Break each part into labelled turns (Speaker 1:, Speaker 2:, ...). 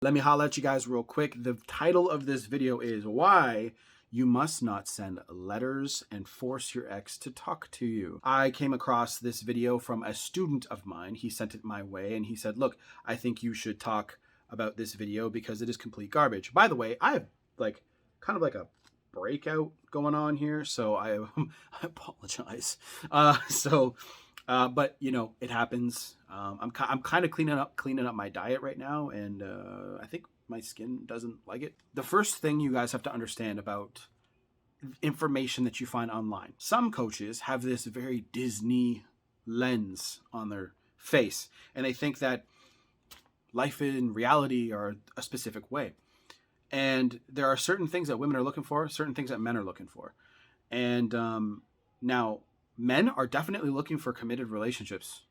Speaker 1: Let me holler at you guys real quick. The title of this video is Why You Must Not Send Letters and Force Your Ex to Talk to You. I came across this video from a student of mine. He sent it my way and he said, look, I think you should talk about this video because it is complete garbage. By the way, I have kind of a breakout going on here, so I apologize. But you know, it happens. I'm kind of cleaning up my diet right now, and I think my skin doesn't like it. The first thing you guys have to understand about information that you find online, some coaches have this very Disney lens on their face, and they think that life in reality are a specific way. And there are certain things that women are looking for, certain things that men are looking for. And now, men are definitely looking for committed relationships.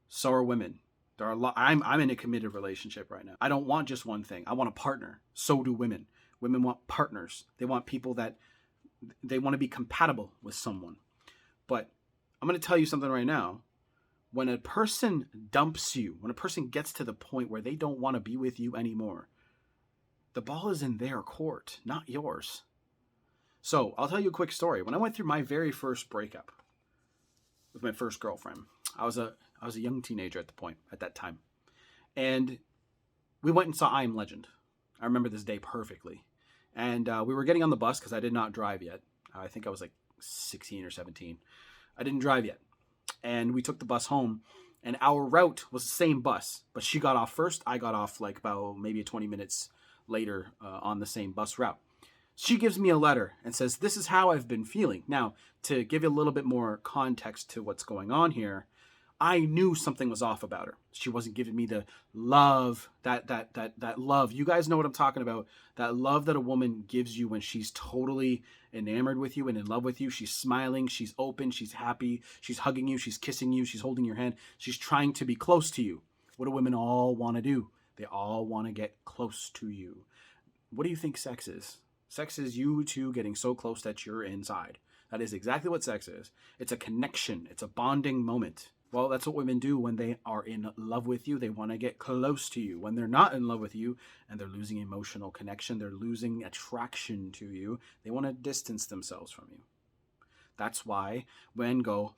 Speaker 1: So are women. There are a lot. I'm in a committed relationship right now. I don't want just one thing. I want a partner. So do women. Women want partners. They want people that they want to be compatible with someone. But I'm going to tell you something right now. When a person dumps you, when a person gets to the point where they don't want to be with you anymore, the ball is in their court, not yours. So I'll tell you a quick story. When I went through my very first breakup with my first girlfriend, I was a young teenager at that time. And we went and saw I Am Legend. I remember this day perfectly. And we were getting on the bus because I did not drive yet. I think I was like 16 or 17. I didn't drive yet. And we took the bus home. And our route was the same bus. But she got off first. I got off like about maybe 20 minutes later on the same bus route. She gives me a letter and says, this is how I've been feeling. Now, to give you a little bit more context to what's going on here, I knew something was off about her. She wasn't giving me the love, that love. You guys know what I'm talking about. That love that a woman gives you when she's totally enamored with you and in love with you. She's smiling, she's open, she's happy, she's hugging you, she's kissing you, she's holding your hand, she's trying to be close to you. What do women all want to do? They all want to get close to you. What do you think sex is? Sex is you two getting so close that you're inside. That is exactly what sex is. It's a connection. It's a bonding moment. Well, that's what women do when they are in love with you. They want to get close to you. When they're not in love with you and they're losing emotional connection, they're losing attraction to you, they want to distance themselves from you. That's why men go,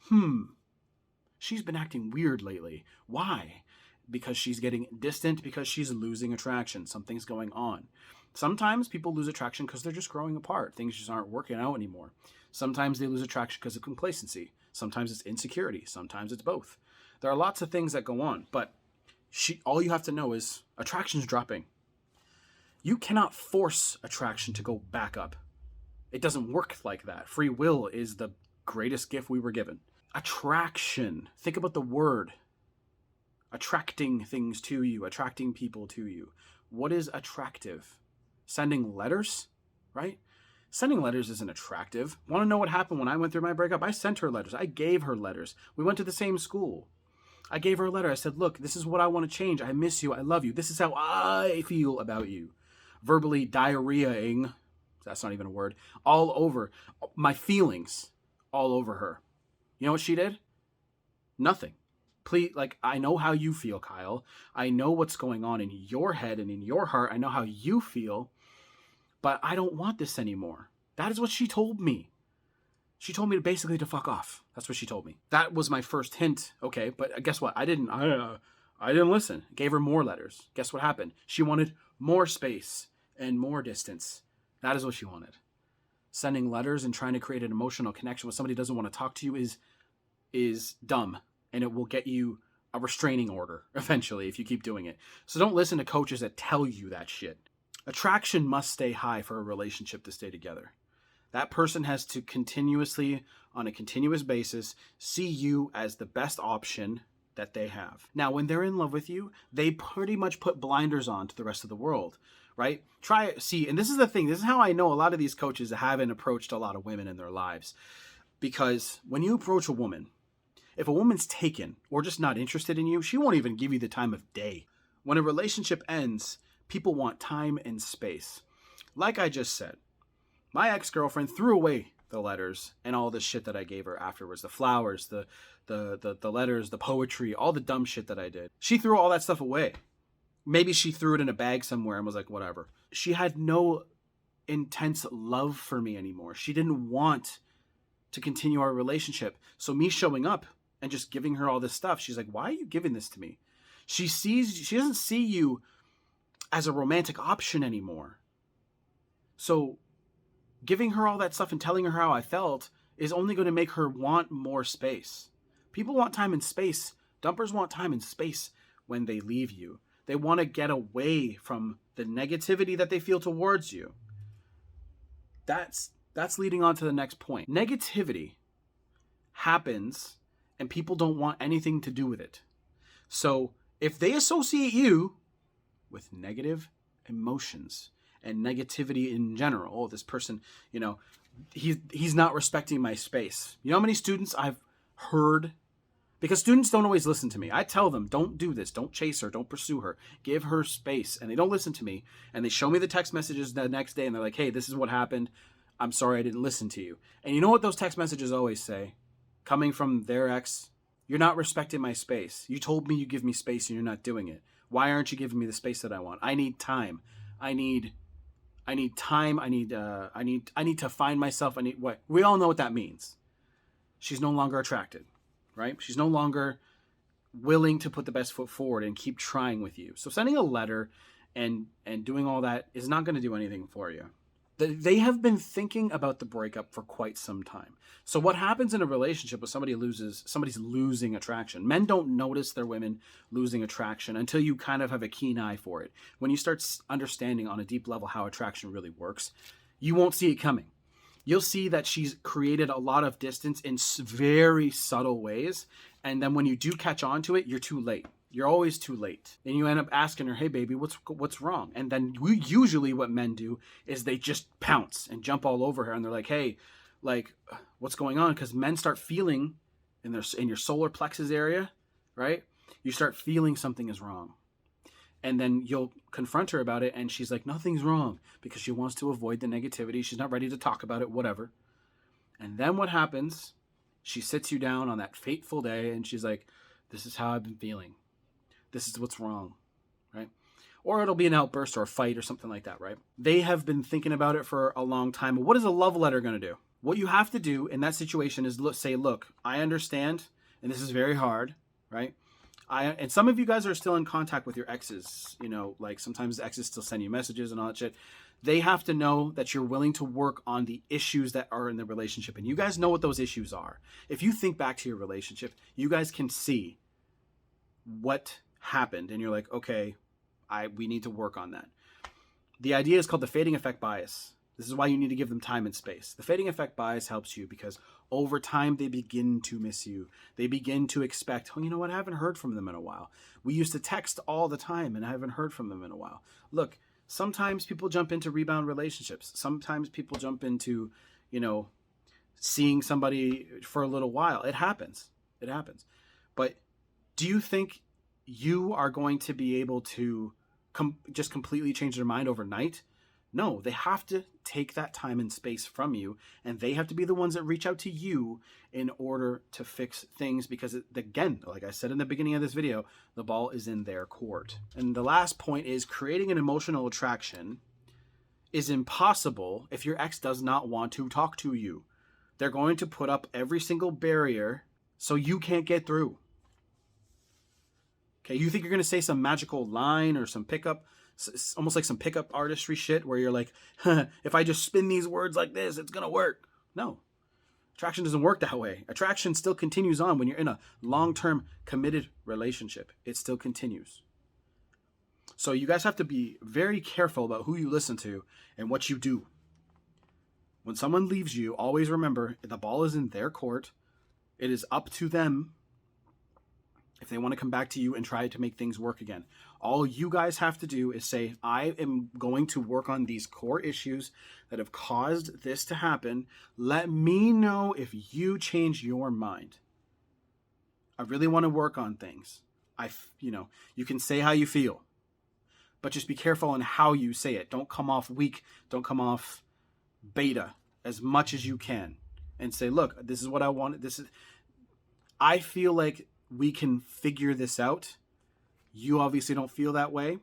Speaker 1: she's been acting weird lately. Why? Because she's getting distant, because she's losing attraction. Something's going on. Sometimes people lose attraction because they're just growing apart. Things just aren't working out anymore. Sometimes they lose attraction because of complacency. Sometimes it's insecurity. Sometimes it's both. There are lots of things that go on, but all you have to know is attraction's dropping. You cannot force attraction to go back up. It doesn't work like that. Free will is the greatest gift we were given. Attraction. Think about the word. Attracting things to you, attracting people to you. What is attractive? Sending letters, right? Sending letters isn't attractive. Want to know what happened when I went through my breakup? I sent her letters. I gave her letters. We went to the same school. I gave her a letter. I said, look, this is what I want to change. I miss you. I love you. This is how I feel about you. Verbally diarrheaing, that's not even a word, all over my feelings, all over her. You know what she did? Nothing. Please, I know how you feel, Kyle. I know what's going on in your head and in your heart. I know how you feel, but I don't want this anymore. That is what she told me. She told me to fuck off. That's what she told me. That was my first hint. Okay, but guess what? I didn't listen. Gave her more letters. Guess what happened? She wanted more space and more distance. That is what she wanted. Sending letters and trying to create an emotional connection when somebody doesn't want to talk to you is dumb. And it will get you a restraining order eventually if you keep doing it. So don't listen to coaches that tell you that shit. Attraction must stay high for a relationship to stay together. That person has to continuously, on a continuous basis, see you as the best option that they have. Now, when they're in love with you, they pretty much put blinders on to the rest of the world, right? And this is the thing. This is how I know a lot of these coaches haven't approached a lot of women in their lives. Because when you approach a woman, if a woman's taken or just not interested in you, she won't even give you the time of day. When a relationship ends, people want time and space. Like I just said, my ex-girlfriend threw away the letters and all the shit that I gave her afterwards. The flowers, the letters, the poetry, all the dumb shit that I did. She threw all that stuff away. Maybe she threw it in a bag somewhere and was like, whatever. She had no intense love for me anymore. She didn't want to continue our relationship. So me showing up and just giving her all this stuff, she's like, why are you giving this to me? She doesn't see you as a romantic option anymore. So giving her all that stuff and telling her how I felt is only going to make her want more space. People want time and space. Dumpers want time and space when they leave you. They want to get away from the negativity that they feel towards you. That's leading on to the next point. Negativity happens and people don't want anything to do with it. So if they associate you with negative emotions and negativity in general, oh, this person, he's not respecting my space. You know how many students I've heard? Because students don't always listen to me. I tell them, don't do this. Don't chase her. Don't pursue her. Give her space. And they don't listen to me. And they show me the text messages the next day. And they're like, hey, this is what happened. I'm sorry I didn't listen to you. And you know what those text messages always say? Coming from their ex, you're not respecting my space. You told me you give me space and you're not doing it. Why aren't you giving me the space that I want? I need time. I need time. I need to find myself. I need what? We all know what that means. She's no longer attracted. Right? She's no longer willing to put the best foot forward and keep trying with you. So sending a letter and doing all that is not going to do anything for you. They have been thinking about the breakup for quite some time. So what happens in a relationship with somebody's losing attraction? Men don't notice their women losing attraction until you kind of have a keen eye for it. When you start understanding on a deep level how attraction really works, you won't see it coming. You'll see that she's created a lot of distance in very subtle ways. And then when you do catch on to it, you're too late. You're always too late. And you end up asking her, hey, baby, what's wrong? And then usually what men do is they just pounce and jump all over her. And they're like, hey, like, what's going on? Because men start feeling in your solar plexus area, right? You start feeling something is wrong. And then you'll confront her about it, and she's like, nothing's wrong, because she wants to avoid the negativity. She's not ready to talk about it, whatever. And then what happens? She sits you down on that fateful day, and she's like, this is how I've been feeling. This is what's wrong, right? Or it'll be an outburst or a fight or something like that, right? They have been thinking about it for a long time. What is a love letter going to do? What you have to do in that situation is say, look, I understand, and this is very hard, right? And some of you guys are still in contact with your exes, like sometimes exes still send you messages and all that shit. They have to know that you're willing to work on the issues that are in the relationship. And you guys know what those issues are. If you think back to your relationship, you guys can see what happened. And you're like, okay, we need to work on that. The idea is called the fading effect bias. This is why you need to give them time and space. The fading effect bias helps you because over time they begin to miss you. They begin to expect, oh, you know what? I haven't heard from them in a while. We used to text all the time and I haven't heard from them in a while. Look, sometimes people jump into rebound relationships. Sometimes people jump into, seeing somebody for a little while. It happens. It happens. But do you think you are going to be able to just completely change their mind overnight? No, they have to take that time and space from you, and they have to be the ones that reach out to you in order to fix things because, again, like I said in the beginning of this video, the ball is in their court. And the last point is creating an emotional attraction is impossible if your ex does not want to talk to you. They're going to put up every single barrier so you can't get through. Okay, you think you're going to say some magical line or some pickup, almost like some pickup artistry shit where you're like, if I just spin these words like this, it's going to work. No, attraction doesn't work that way. Attraction still continues on when you're in a long-term committed relationship. It still continues. So you guys have to be very careful about who you listen to and what you do. When someone leaves you, always remember the ball is in their court. It is up to them if they want to come back to you and try to make things work again. All you guys have to do is say, I am going to work on these core issues that have caused this to happen. Let me know if you change your mind. I really want to work on things. You can say how you feel, but just be careful on how you say it. Don't come off weak. Don't come off beta as much as you can and say, look, this is what I want. I feel like we can figure this out. You obviously don't feel that way.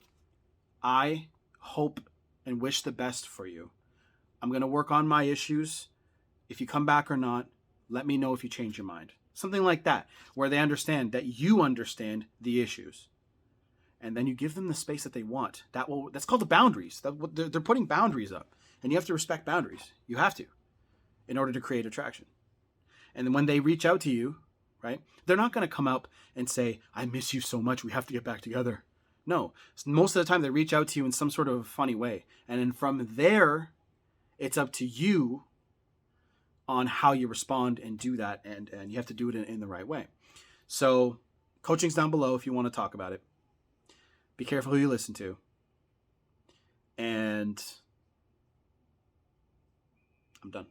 Speaker 1: I hope and wish the best for you. I'm going to work on my issues. If you come back or not, let me know if you change your mind. Something like that, where they understand that you understand the issues. And then you give them the space that they want. That's called the boundaries. They're putting boundaries up. And you have to respect boundaries. You have to, in order to create attraction. And then when they reach out to you, right, they're not going to come up and say, I miss you so much, we have to get back together. No, most of the time they reach out to you in some sort of funny way. And then from there, it's up to you on how you respond and do that. And you have to do it in the right way. So coaching's down below if you want to talk about it. Be careful who you listen to. And I'm done.